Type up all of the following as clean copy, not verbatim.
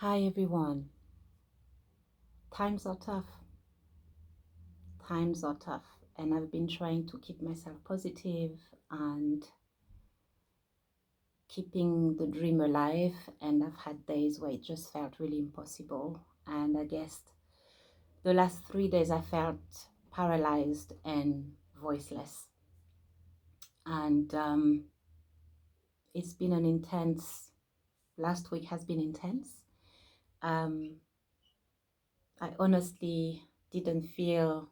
Hi everyone. Times are tough. Times are tough. And I've been trying to keep myself positive and keeping the dream alive. And I've had days where it just felt really impossible. And I guess the last 3 days I felt paralyzed and voiceless. And it's been an intense, last week has been intense. Um, I honestly didn't feel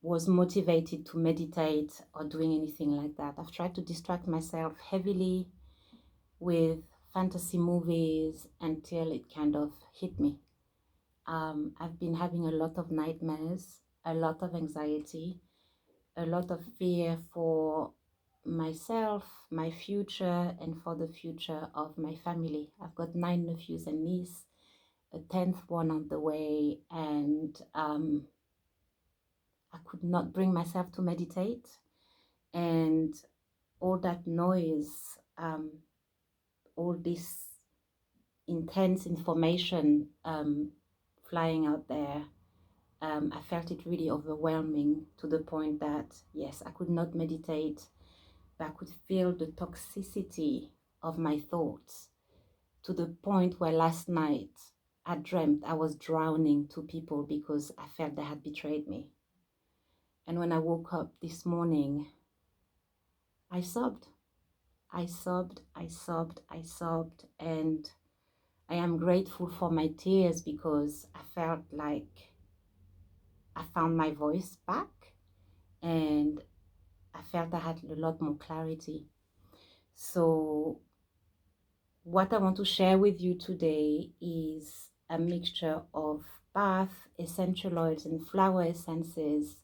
was motivated to meditate or doing anything like that. I've tried to distract myself heavily with fantasy movies until it kind of hit me. I've been having a lot of nightmares, a lot of anxiety, a lot of fear for myself, my future, and for the future of my family. I've got 9 nephews and niece, a 10th one on the way, and I could not bring myself to meditate. And all that noise, all this intense information flying out there, I felt it really overwhelming to the point that, yes, I could not meditate, but I could feel the toxicity of my thoughts to the point where last night I dreamt I was drowning two people because I felt they had betrayed me. And when I woke up this morning, I sobbed. I sobbed, I sobbed, I sobbed, and I am grateful for my tears because I felt like I found my voice back and I felt I had a lot more clarity. So, what I want to share with you today is a mixture of bath, essential oils, and flower essences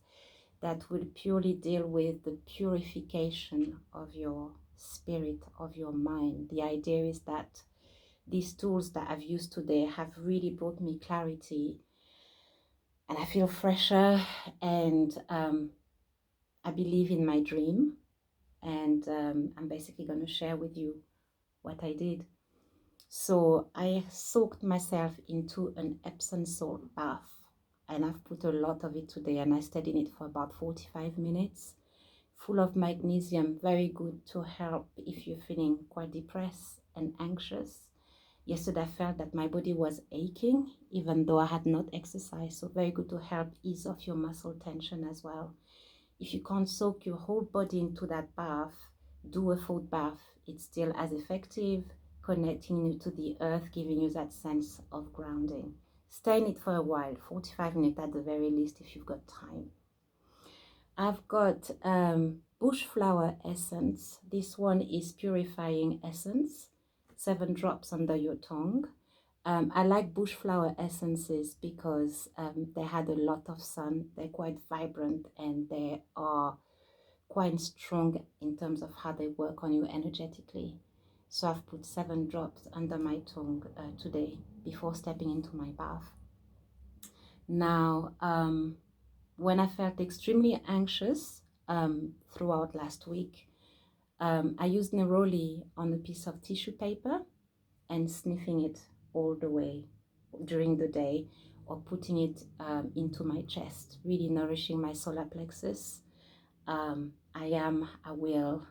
that will purely deal with the purification of your spirit, of your mind. The idea is that these tools that I've used today have really brought me clarity, and I feel fresher, and I believe in my dream. And I'm basically going to share with you what I did. So I soaked myself into an Epsom salt bath, and I've put a lot of it today, and I stayed in it for about 45 minutes. Full of magnesium, very good to help if you're feeling quite depressed and anxious. Yesterday I felt that my body was aching even though I had not exercised, so very good to help ease off your muscle tension as well. If you can't soak your whole body into that bath, do a foot bath. It's still as effective, connecting you to the earth, giving you that sense of grounding. Stay in it for a while, 45 minutes at the very least if you've got time. I've got bush flower essence. This one is purifying essence, 7 drops under your tongue. I like bush flower essences because they had a lot of sun. They're quite vibrant and they are quite strong in terms of how they work on you energetically. So I've put 7 drops under my tongue today before stepping into my bath. Now, when I felt extremely anxious throughout last week, I used neroli on a piece of tissue paper and sniffing it all the way during the day, or putting it into my chest, really nourishing my solar plexus. I will.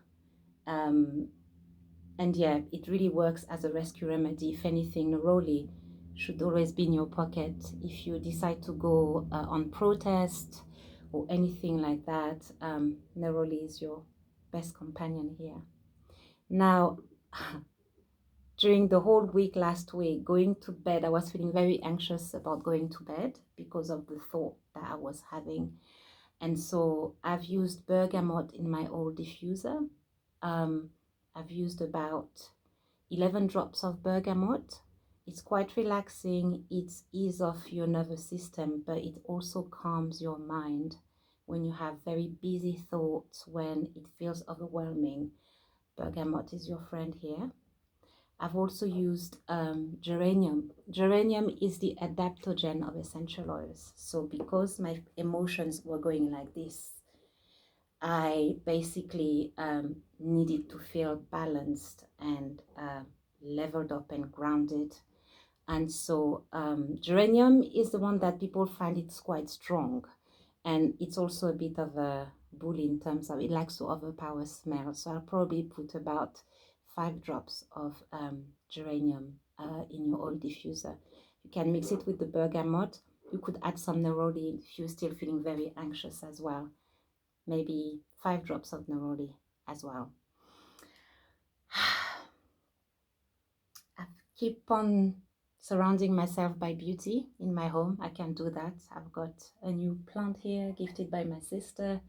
And yeah, it really works as a rescue remedy. If anything, neroli should always be in your pocket if you decide to go on protest or anything like that. Neroli is your best companion here. Now, during the whole week last week, going to bed, I was feeling very anxious about going to bed because of the thought that I was having. And so I've used bergamot in my old diffuser. I've used about 11 drops of bergamot. It's quite relaxing. It eases off your nervous system, but it also calms your mind when you have very busy thoughts, when it feels overwhelming. Bergamot is your friend here. I've also used geranium. Geranium is the adaptogen of essential oils. So because my emotions were going like this, I basically needed to feel balanced and leveled up and grounded. And so geranium is the one that people find it's quite strong. And it's also a bit of a bully in terms of it likes to overpower smell. So I'll probably put about 5 drops of geranium in your oil diffuser. You can mix it with the bergamot. You could add some neroli if you're still feeling very anxious as well. Maybe 5 drops of neroli as well. I keep on surrounding myself by beauty in my home. I can do that. I've got a new plant here gifted by my sister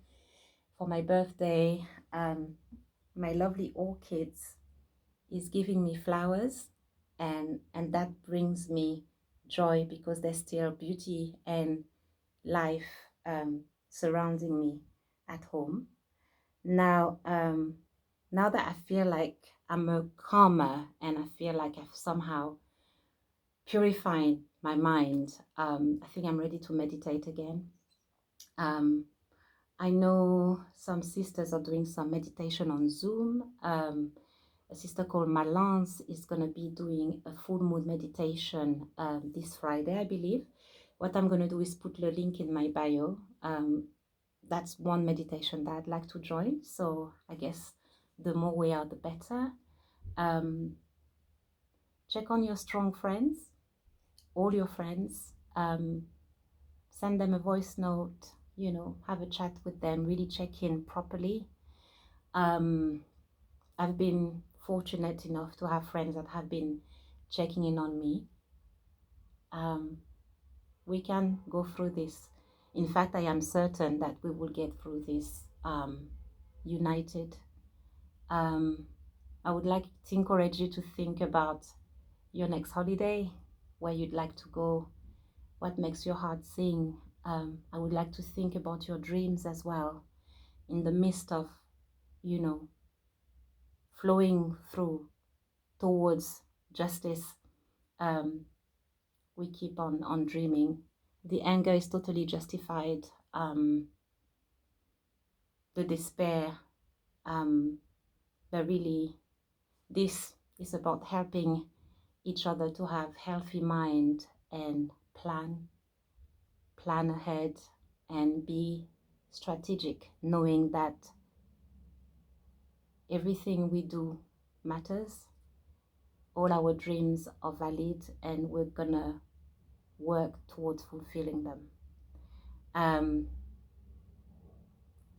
for my birthday. My lovely orchids is giving me flowers, and that brings me joy because there's still beauty and life surrounding me at home. Now, now that I feel like I'm a calmer and I feel like I've somehow purified my mind, I think I'm ready to meditate again. I know some sisters are doing some meditation on Zoom. A sister called Malance is going to be doing a full moon meditation this Friday, I believe. What I'm going to do is put the link in my bio. That's one meditation that I'd like to join. So I guess the more we are, the better. Check on your strong friends, all your friends. Send them a voice note, you know, have a chat with them, really check in properly. I've been fortunate enough to have friends that have been checking in on me. We can go through this. In fact, I am certain that we will get through this united. I would like to encourage you to think about your next holiday, where you'd like to go, what makes your heart sing. I would like to think about your dreams as well, in the midst of, you know, flowing through towards justice. We keep on dreaming. The anger is totally justified. The despair, but really, this is about helping each other to have healthy mind and plan ahead and be strategic, knowing that everything we do matters. All our dreams are valid and we're gonna work towards fulfilling them.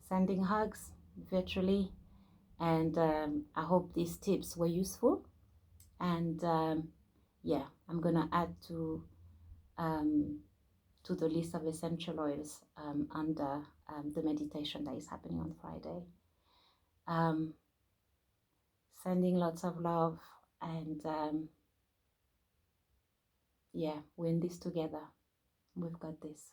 Sending hugs virtually, and I hope these tips were useful. And yeah, I'm gonna add to the list of essential oils under the meditation that is happening on Friday. Sending lots of love, and yeah, we're in this together. We've got this.